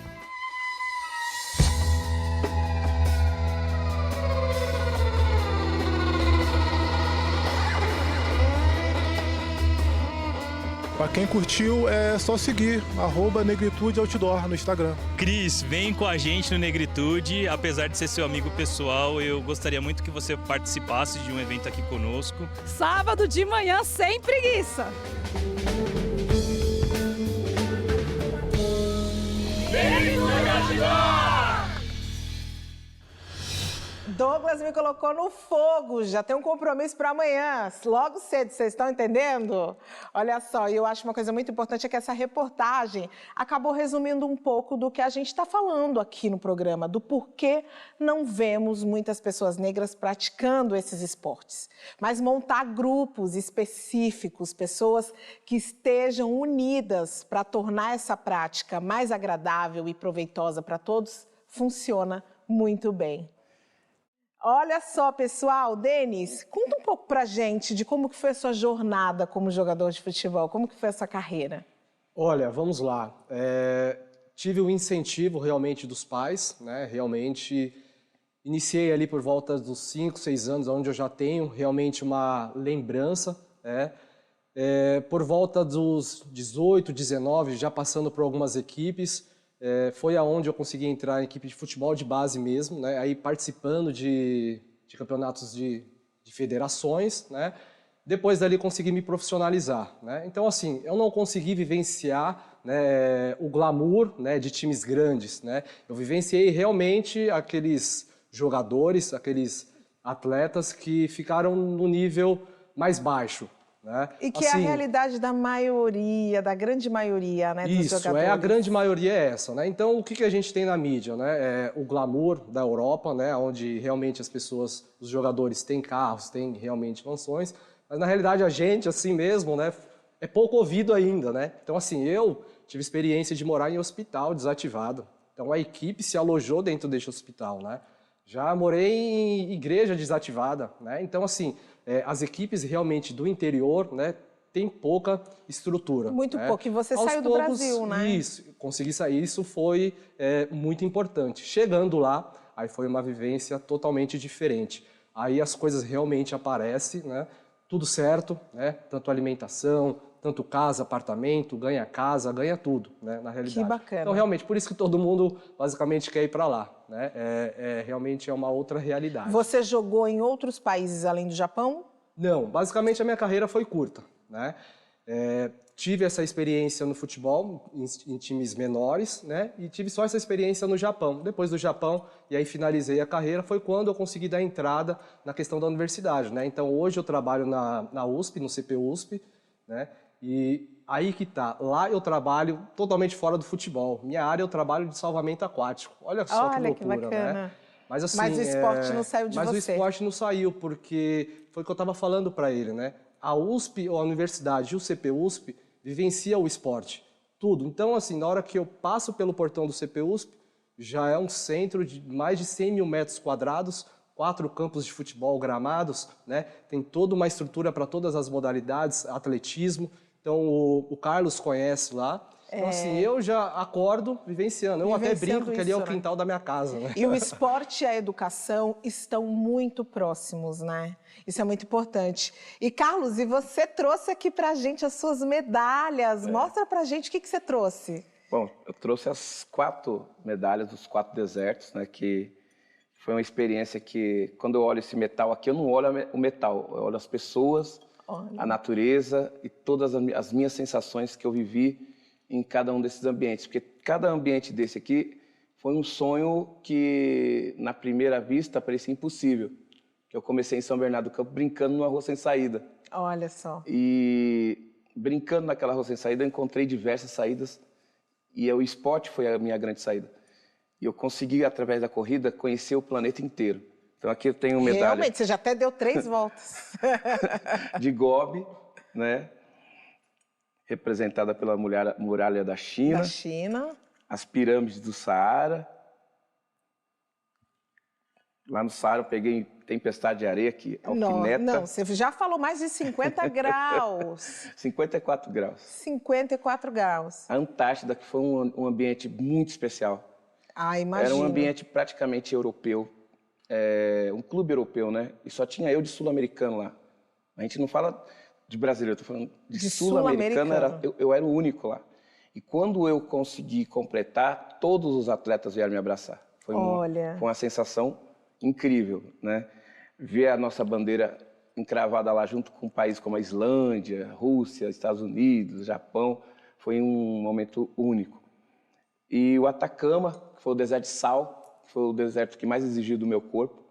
Pra quem curtiu, é só seguir @negritudeoutdoor no Instagram. Cris, vem com a gente no Negritude. Apesar de ser seu amigo pessoal, eu gostaria muito que você participasse de um evento aqui conosco. Sábado de manhã, sem preguiça! Douglas me colocou no fogo, já tem um compromisso para amanhã, logo cedo, vocês estão entendendo? Olha só, e eu acho uma coisa muito importante é que essa reportagem acabou resumindo um pouco do que a gente está falando aqui no programa, do porquê não vemos muitas pessoas negras praticando esses esportes. Mas montar grupos específicos, pessoas que estejam unidas para tornar essa prática mais agradável e proveitosa para todos, funciona muito bem. Olha só, pessoal, Denis, conta um pouco pra gente de como que foi a sua jornada como jogador de futebol, como que foi essa carreira? Olha, vamos lá. Tive o incentivo realmente dos pais, né? Realmente iniciei ali por volta dos 5, 6 anos, onde eu já tenho realmente uma lembrança, né? Por volta dos 18, 19, já passando por algumas equipes, foi aonde eu consegui entrar em equipe de futebol de base mesmo, né? Aí participando de campeonatos de federações, né? Depois dali consegui me profissionalizar, né? Então assim, eu não consegui vivenciar, né, o glamour, né, de times grandes, né? Eu vivenciei realmente aqueles jogadores, aqueles atletas que ficaram no nível mais baixo, né? E que assim, é a realidade da maioria, da grande maioria, né, dos jogadores. A grande maioria é essa, né? Então, o que a gente tem na mídia, né? O glamour da Europa, né? Onde realmente as pessoas, os jogadores têm carros, têm realmente mansões, mas na realidade a gente, assim mesmo, né? É pouco ouvido ainda, né? Então, assim, eu tive experiência de morar em hospital desativado. Então a equipe se alojou dentro deste hospital, né? Já morei em igreja desativada, né? Então, assim, as equipes realmente do interior, né, tem pouca estrutura. Muito né? pouco. E você Aos saiu do poucos, Brasil, né? Isso, consegui sair. Isso foi muito importante. Chegando lá, aí foi uma vivência totalmente diferente. Aí as coisas realmente aparecem, né? Tudo certo, né? Tanto alimentação, tanto casa, apartamento, ganha casa, ganha tudo, né? Na realidade. Que bacana. Então, realmente, por isso que todo mundo basicamente quer ir para lá, né? Realmente é uma outra realidade. Você jogou em outros países além do Japão? Não, basicamente a minha carreira foi curta, né? Tive essa experiência no futebol, em times menores, né? E tive só essa experiência no Japão. Depois do Japão, e aí finalizei a carreira, foi quando eu consegui dar entrada na questão da universidade, né? Então, hoje eu trabalho na USP, no CPUSP, né? E aí que tá, lá eu trabalho totalmente fora do futebol. Minha área eu trabalho de salvamento aquático. Olha só que loucura, que bacana. né? Mas, assim, Mas o esporte não saiu de você. Mas o esporte não saiu, porque foi o que eu estava falando para ele, né? A USP, ou a universidade, e o CPUSP, vivencia o esporte, tudo. Então, assim, na hora que eu passo pelo portão do CPUSP, já é um centro de mais de 100 mil metros quadrados, 4 campos de futebol gramados, né? Tem toda uma estrutura para todas as modalidades, atletismo. Então, o Carlos conhece lá. Então, assim, eu já acordo vivenciando. Eu até brinco que ali é o quintal da minha casa, né? E o esporte e a educação estão muito próximos, né? Isso é muito importante. E, Carlos, e você trouxe aqui pra gente as suas medalhas. Mostra pra gente o que você trouxe. Bom, eu trouxe as 4 medalhas dos 4 desertos, né? Que foi uma experiência que, quando eu olho esse metal aqui, eu não olho o metal, eu olho as pessoas, a natureza e todas as minhas sensações que eu vivi em cada um desses ambientes, porque cada ambiente desse aqui foi um sonho que, na primeira vista, parecia impossível. Eu comecei em São Bernardo do Campo brincando numa rua sem saída. Olha só. E brincando naquela rua sem saída, eu encontrei diversas saídas e o esporte foi a minha grande saída. E eu consegui, através da corrida, conhecer o planeta inteiro. Então aqui eu tenho medalha... Realmente, você já até deu 3 voltas. De Gobi, né? Representada pela muralha da China. Da China. As pirâmides do Saara. Lá no Saara eu peguei tempestade de areia que alfineta. Não, você já falou mais de 50 graus. 54 graus. 54 graus. A Antártida, que foi um ambiente muito especial. Ah, imagina. Era um ambiente praticamente europeu. Um clube europeu, né? E só tinha eu de sul-americano lá. A gente não fala de brasileiro, eu tô falando de sul-americano, eu era o único lá. E quando eu consegui completar, todos os atletas vieram me abraçar. Foi uma sensação incrível, né? Ver a nossa bandeira encravada lá junto com um país como a Islândia, Rússia, Estados Unidos, Japão, foi um momento único. E o Atacama, que foi o deserto de sal, foi o deserto que mais exigiu do meu corpo,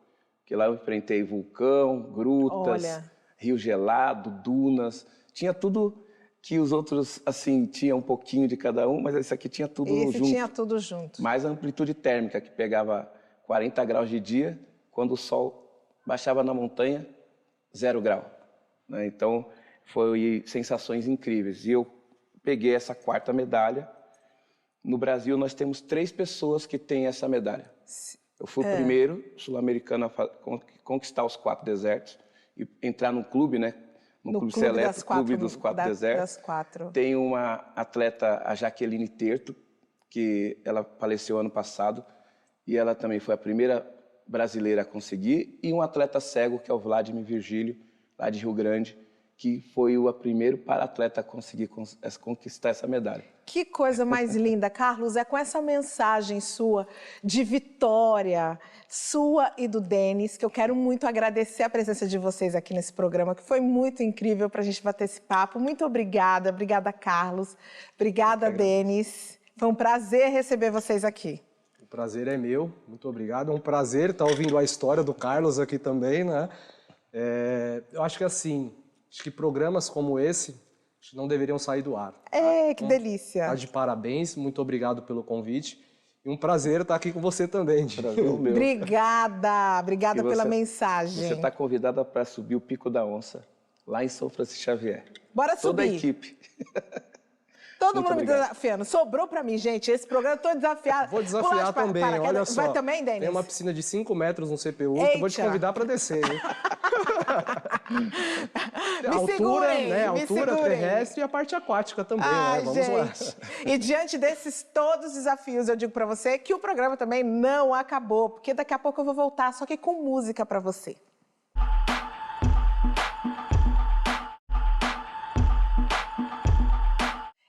que lá eu enfrentei vulcão, grutas, rio gelado, dunas, tinha tudo que os outros, assim, tinha um pouquinho de cada um, mas esse aqui tinha tudo junto. Esse tinha tudo junto. Mais a amplitude térmica, que pegava 40 graus de dia, quando o sol baixava na montanha, 0 grau. Né? Então, foi sensações incríveis. E eu peguei essa 4ª medalha. No Brasil, nós temos 3 pessoas que têm essa medalha. Eu fui o primeiro sul-americano a conquistar os 4 desertos e entrar num clube, né? No clube seleto, clube dos 4 desertos. Tem uma atleta, a Jaqueline Terto, que ela faleceu ano passado, e ela também foi a primeira brasileira a conseguir, e um atleta cego, que é o Vladimir Virgílio, lá de Rio Grande, que foi o primeiro para-atleta a conseguir conquistar essa medalha. Que coisa mais linda, Carlos, é com essa mensagem sua de vitória, sua e do Denis, que eu quero muito agradecer a presença de vocês aqui nesse programa, que foi muito incrível para a gente bater esse papo. Muito obrigada, Carlos, obrigada, Denis. Foi um prazer receber vocês aqui. O prazer é meu, muito obrigado. É um prazer estar ouvindo a história do Carlos aqui também, né? Eu acho que assim, acho que programas como esse não deveriam sair do ar. Que delícia. Tá de parabéns, muito obrigado pelo convite. E um prazer estar aqui com você também. Prazer meu. Obrigada pela mensagem. Você está convidada para subir o Pico da Onça, lá em São Francisco Xavier. Bora subir. Toda a equipe. Todo Muito mundo me obrigado. desafiando. Sobrou pra mim, gente. Esse programa eu tô desafiada. Vou desafiar Pular de também, paraquedas. olha só. Vai também, Denis? Tem uma piscina de 5 metros no CPU, que eu vou te Eita. convidar para descer, hein? Me altura, segurem, né? me Altura segurem. terrestre e a parte aquática também, Ai, né? Vamos lá. gente. E diante desses todos os desafios, eu digo pra você que o programa também não acabou, porque daqui a pouco eu vou voltar, só que com música pra você.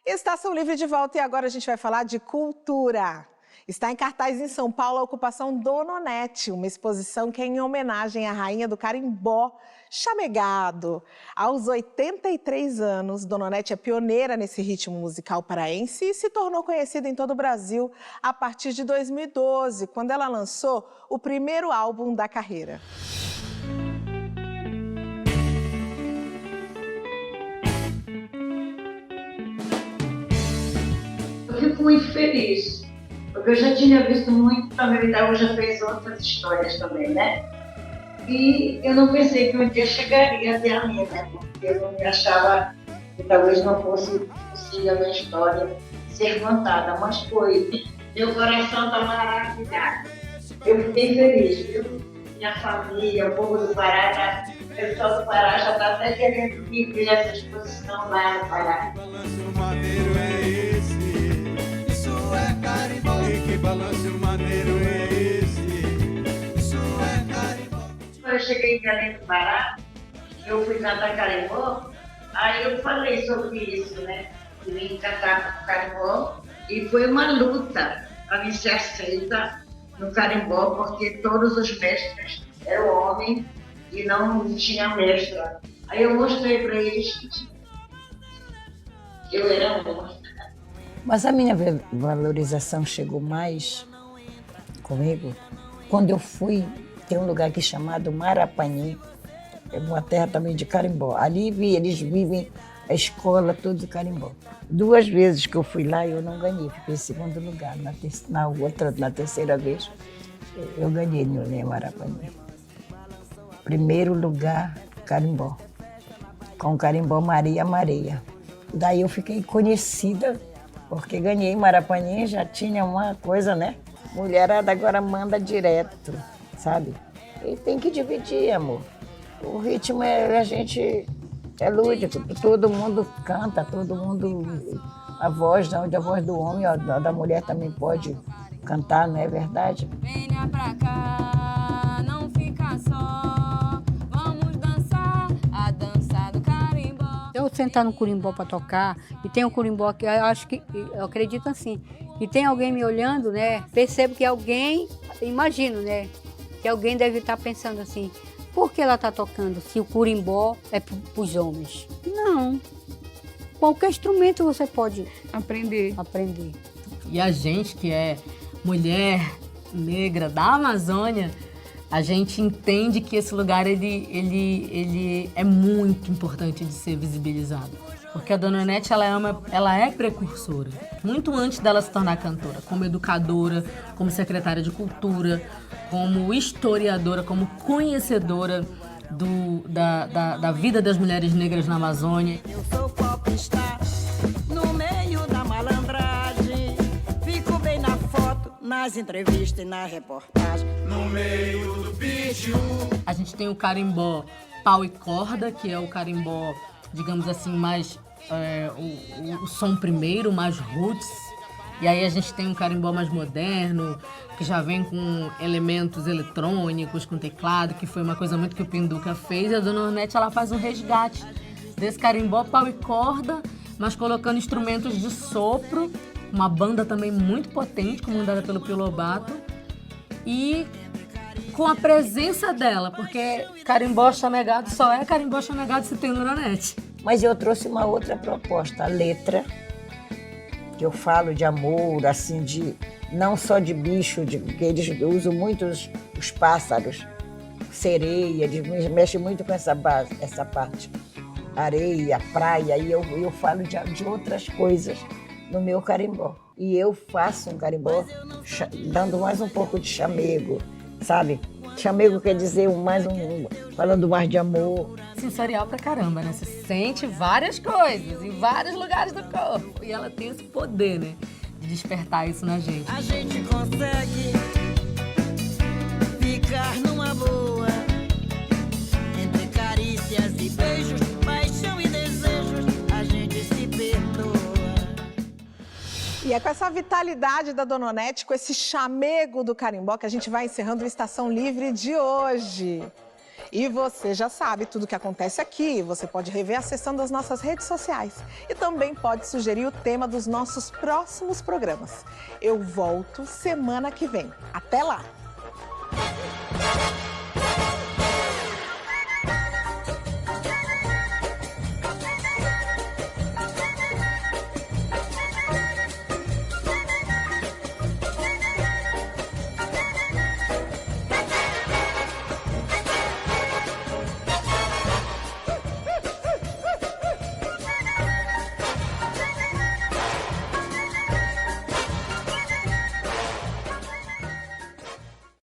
Estação Livre de volta e agora a gente vai falar de cultura. Está em cartaz em São Paulo a ocupação Dona Onete, uma exposição que é em homenagem à rainha do carimbó, chamegado. Aos 83 anos, Dona Onete é pioneira nesse ritmo musical paraense e se tornou conhecida em todo o Brasil a partir de 2012, quando ela lançou o primeiro álbum da carreira. Eu fico muito feliz, porque eu já tinha visto muito, também o Itaú já fez outras histórias também, né? E eu não pensei que um dia chegaria até a minha, né? Porque eu não me achava que talvez não fosse possível a minha história ser contada, mas foi. Meu coração está maravilhado. Eu fiquei feliz, viu? Minha família, o povo do Pará, o pessoal do Pará já está até querendo vir ver essa exposição lá no Pará. Que balanço maneiro é esse? Isso é carimbó. Quando eu cheguei em Belém do Pará, eu fui cantar carimbó, aí eu falei sobre isso, né? Eu vim cantar carimbó e foi uma luta para mim ser aceita no carimbó, porque todos os mestres eram homens e não tinha mestra. Aí eu mostrei para eles que eu era uma. Mas a minha valorização chegou mais comigo quando eu fui, tem um lugar aqui chamado Marapanhi, é uma terra também de carimbó. Ali eles vivem a escola toda de carimbó. 2 vezes que eu fui lá eu não ganhei, fiquei em segundo lugar. Na terceira vez eu ganhei no Marapanhi. Primeiro lugar, carimbó, com carimbó Maria Maria. Daí eu fiquei conhecida, porque ganhei em Marapanhi, já tinha uma coisa, né? Mulherada agora manda direto, sabe? E tem que dividir, amor. O ritmo a gente é lúdico, todo mundo canta, todo mundo... A voz do homem, a da mulher também pode cantar, não é verdade? Venha pra cá, não fica só, vamos dançar a dança do carimbó. Eu sentar no curimbó para tocar, e tem um curimbó que eu acredito assim, que tem alguém me olhando, né? Percebo que alguém, imagino, né? Que alguém deve estar pensando assim, por que ela está tocando se o curimbó é para os homens? Não. Qualquer instrumento você pode aprender. E a gente que é mulher negra da Amazônia, a gente entende que esse lugar ele é muito importante de ser visibilizado. Porque a Dona Onete ela é precursora, muito antes dela se tornar cantora, como educadora, como secretária de cultura, como historiadora, como conhecedora da vida das mulheres negras na Amazônia. Eu sou popstar no meio da malandragem, fico bem na foto, nas entrevistas e na reportagem. No meio do bicho. A gente tem o carimbó pau e corda, que é o carimbó, digamos assim, mais o som primeiro, mais roots. E aí a gente tem um carimbó mais moderno, que já vem com elementos eletrônicos, com teclado, que foi uma coisa muito que o Pinduca fez. E a Dona Onete, ela faz um resgate desse carimbó pau e corda, mas colocando instrumentos de sopro, uma banda também muito potente, comandada pelo Pio Lobato, e com a presença dela, porque carimbó chamegado só é carimbó chamegado se tem Dona Onete. Mas eu trouxe uma outra proposta, a letra, que eu falo de amor, assim, não só de bicho, porque eles usam muito os pássaros, sereia, eles mexem muito com essa parte, areia, praia, e eu falo de outras coisas no meu carimbó. E eu faço um carimbó dando mais um pouco de chamego, sabe? Chamego quer dizer falando mais de amor. Sensorial pra caramba, né? Você sente várias coisas em vários lugares do corpo. E ela tem esse poder, né? De despertar isso na gente. A gente consegue ficar numa boa, entre carícias e beijos, paixão e desejos, a gente se perdoa. E é com essa vitalidade da Dona Onete, com esse chamego do carimbó, que a gente vai encerrando o Estação Livre de hoje. E você já sabe tudo o que acontece aqui. Você pode rever acessando as nossas redes sociais. E também pode sugerir o tema dos nossos próximos programas. Eu volto semana que vem. Até lá!